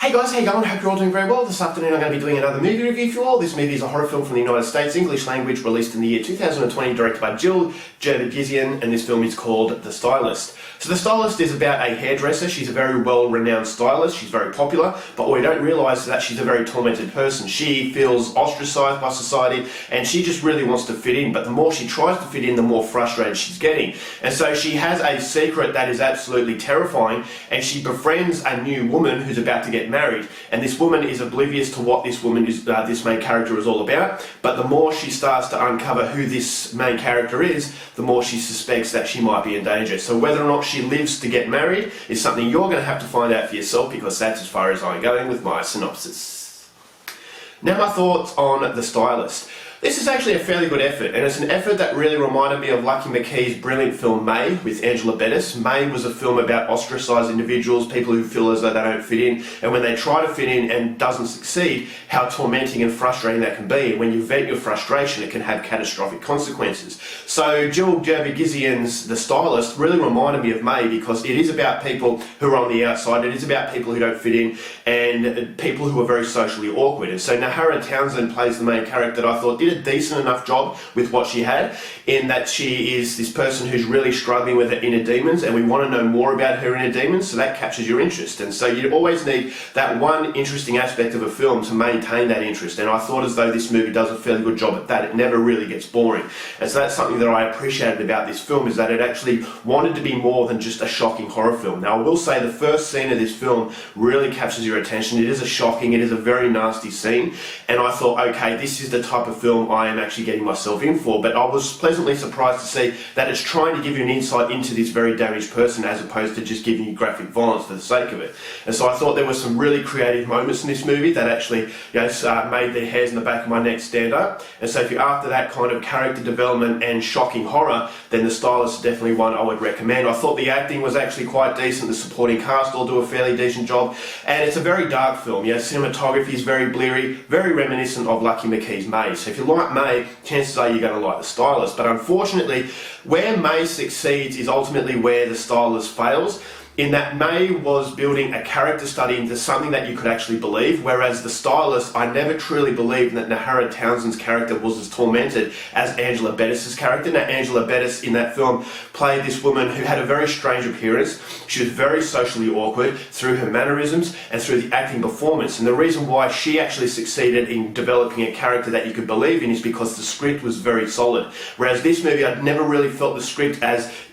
Hey guys, how you going? Hope you're all doing very well. This afternoon I'm going to be doing another movie review for you all. This movie is a horror film from the United States, English language, released in the year 2020, directed by Jill Gerber-Gizian, and this film is called The Stylist. So The Stylist is about a hairdresser. She's a very well-renowned stylist. She's very popular, but what we don't realise is that she's a very tormented person. She feels ostracised by society, and she just really wants to fit in, but the more she tries to fit in, the more frustrated she's getting. And so she has a secret that is absolutely terrifying, and she befriends a new woman who's about to get married, and this woman is oblivious to what this woman is, this main character is all about, but the more she starts to uncover who this main character is, the more she suspects that she might be in danger. So whether or not she lives to get married is something you're going to have to find out for yourself, because that's as far as I'm going with my synopsis. Now my thoughts on The Stylist. This is actually a fairly good effort, and it's an effort that really reminded me of Lucky McKee's brilliant film May with Angela Bettis. May was a film about ostracised individuals, people who feel as though they don't fit in, and when they try to fit in and doesn't succeed, how tormenting and frustrating that can be. And when you vent your frustration, it can have catastrophic consequences. So Jill Gerber-Gizian's The Stylist really reminded me of May, because it is about people who are on the outside, it is about people who don't fit in, and people who are very socially awkward. And so Nahara Townsend plays the main character that I thought did a decent enough job with what she had, in that she is this person who's really struggling with her inner demons, and we want to know more about her inner demons, so that captures your interest. And so you always need that one interesting aspect of a film to maintain that interest, and I thought as though this movie does a fairly good job at that. It never really gets boring, and so that's something that I appreciated about this film, is that it actually wanted to be more than just a shocking horror film. Now I will say the first scene of this film really captures your attention. It is it is a very nasty scene, and I thought, okay, this is the type of film I am actually getting myself in for. But I was pleasantly surprised to see that it's trying to give you an insight into this very damaged person, as opposed to just giving you graphic violence for the sake of it. And so I thought there were some really creative moments in this movie that actually, made the hairs in the back of my neck stand up. And so if you're after that kind of character development and shocking horror, then The Stylist is definitely one I would recommend. I thought the acting was actually quite decent. The supporting cast all do a fairly decent job, and it's a very dark film. Cinematography is very bleary, very reminiscent of Lucky McKee's May. So if you like May, chances are you're going to like The Stylist. But unfortunately, where May succeeds is ultimately where The Stylist fails, in that May was building a character study into something that you could actually believe, whereas The Stylist, I never truly believed that Nahara Townsend's character was as tormented as Angela Bettis' character. Now, Angela Bettis in that film played this woman who had a very strange appearance. She was very socially awkward through her mannerisms and through the acting performance, and the reason why she actually succeeded in developing a character that you could believe in is because the script was very solid. Whereas this movie, I'd never really felt the script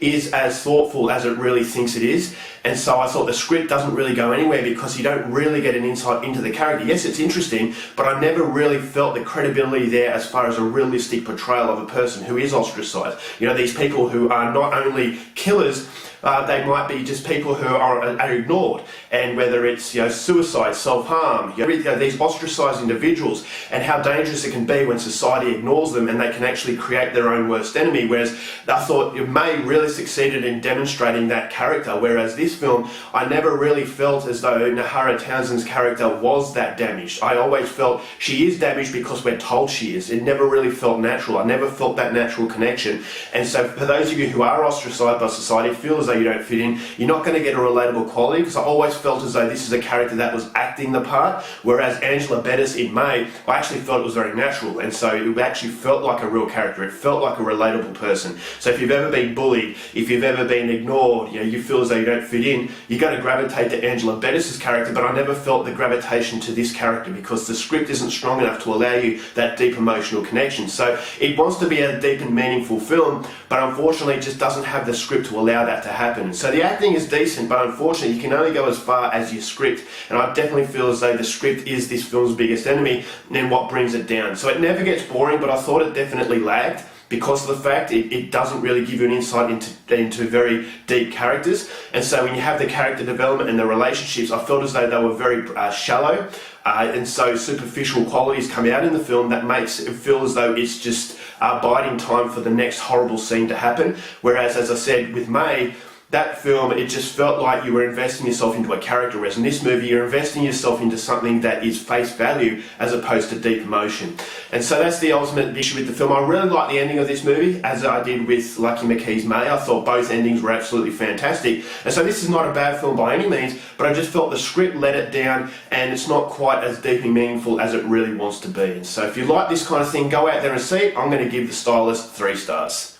is as thoughtful as it really thinks it is. And so I thought the script doesn't really go anywhere, because you don't really get an insight into the character. Yes, it's interesting, but I never really felt the credibility there as far as a realistic portrayal of a person who is ostracised. These people who are not only killers, they might be just people who are ignored, and whether it's suicide, self-harm, these ostracised individuals, and how dangerous it can be when society ignores them and they can actually create their own worst enemy. Whereas I thought May really succeeded in demonstrating that character, whereas this film, I never really felt as though Nahara Townsend's character was that damaged. I always felt she is damaged because we're told she is. It never really felt natural. I never felt that natural connection. And so for those of you who are ostracised by society, feel as though you don't fit in, you're not going to get a relatable quality, because I always felt as though this is a character that was acting the part, whereas Angela Bettis in May, I actually felt it was very natural, and so it actually felt like a real character. It felt like a relatable person. So if you've ever been bullied, if you've ever been ignored, you feel as though you don't fit in, you're going to gravitate to Angela Bettis' character. But I never felt the gravitation to this character, because the script isn't strong enough to allow you that deep emotional connection. So it wants to be a deep and meaningful film, but unfortunately it just doesn't have the script to allow that to happen. So the acting is decent, but unfortunately you can only go as far as your script, and I definitely feel as though the script is this film's biggest enemy and what brings it down. So it never gets boring, but I thought it definitely lagged, because of the fact it doesn't really give you an insight into very deep characters. And so when you have the character development and the relationships, I felt as though they were very shallow, and so superficial qualities come out in the film that makes it feel as though it's just biding time for the next horrible scene to happen. Whereas, as I said, with May, that film, it just felt like you were investing yourself into a character, whereas in this movie you're investing yourself into something that is face value as opposed to deep emotion. And so that's the ultimate issue with the film. I really like the ending of this movie, as I did with Lucky McKee's May. I thought both endings were absolutely fantastic. And so this is not a bad film by any means, but I just felt the script let it down and it's not quite as deeply meaningful as it really wants to be. And so if you like this kind of thing, go out there and see it. I'm going to give The Stylist 3 stars.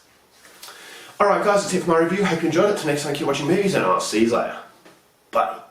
Alright guys, that's it for my review. Hope you enjoyed it. Till next time, keep watching movies and I'll see you later. Bye.